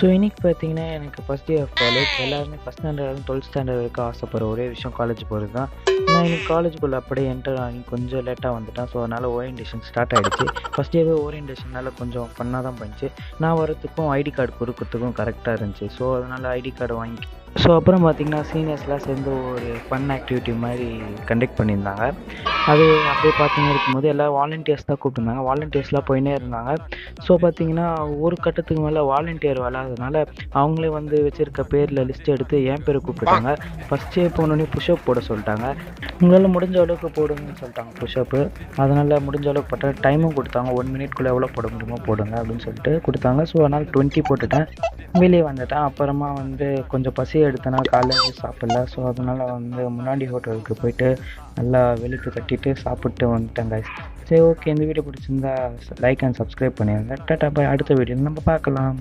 So இன்னைக்கு பார்த்தீங்கன்னா, எனக்கு ஃபர்ஸ்ட் டே ஆஃப் காலேஜ். எல்லாருமே ஃபர்ஸ்ட் ஸ்டாண்டர்ட்லேருந்து 12த் ஸ்டாண்டர்ட் வரைக்கும் ஆசைப்படுற ஒரே விஷயம் காலேஜ் போகிறது தான். நான் இன்னைக்கு காலேஜுக்குள்ளே அப்படியே என்டர் ஆகி கொஞ்சம் லேட்டாக வந்துட்டேன். ஸோ அதனால் ஓரியன்டேஷன் ஸ்டார்ட் ஆகிடுச்சு. ஃபர்ஸ்ட் டேவே ஓரியன்டேஷனால் கொஞ்சம் ஃபன்னாக தான் போணுச்சு. நான் வரத்துக்கும் ஐடி கார்டு கொடுக்கறதுக்கும் கரெக்டாக இருந்துச்சு. ஸோ அதனால் ஐடி கார்டு வாங்கி ஸோ அப்புறம் பார்த்தீங்கன்னா, சீனியர்ஸ்லாம் சேர்ந்து ஒரு ஃபன் ஆக்டிவிட்டி மாதிரி கண்டக்ட் பண்ணியிருந்தாங்க. அது அப்படியே பார்த்துன்னே இருக்கும்போது எல்லாம் வாலண்டியர்ஸ் தான் கூப்பிட்டுருந்தாங்க. வாலண்டியர்ஸ்லாம் போயின்னே இருந்தாங்க. ஸோ பார்த்தீங்கன்னா, ஒரு கட்டத்துக்கு மேலே வாலண்டியர் வராதனால அவங்களே வந்து வச்சிருக்க பேரில் லிஸ்ட் எடுத்து என் பேரை கூப்பிட்டுட்டாங்க. ஃபஸ்ட்டே போனோடனே புஷ்அப் போட சொல்லிட்டாங்க. உங்களால் முடிஞ்ச அளவுக்கு போடுங்கன்னு சொல்லிட்டாங்க புஷ்அப்பு. அதனால் முடிஞ்ச அளவுக்கு போட்டேன். டைமும் கொடுத்தாங்க. 1 மினிட்குள்ளே எவ்வளோ போட முடியுமோ போடுங்க அப்படின்னு சொல்லிட்டு கொடுத்தாங்க. ஸோ அதனால் 20 போட்டுட்டேன். வெளியே வந்துட்டேன். அப்புறமா வந்து கொஞ்சம் பசி எடுத்தேன்னா காலையில் சாப்பிடல. ஸோ அதனால் வந்து முன்னாடி ஹோட்டலுக்கு போயிட்டு நல்லா வெளுத்து கட்டிட்டு சாப்பிட்டு வந்துட்டேன் கைஸ். சரி, ஓகே. இந்த வீடியோ பிடிச்சிருந்தா லைக் அண்ட் சப்ஸ்கிரைப் பண்ணிடுங்க. டாட்டா பாய். அடுத்த வீடியோவில் நம்ம பார்க்கலாம்.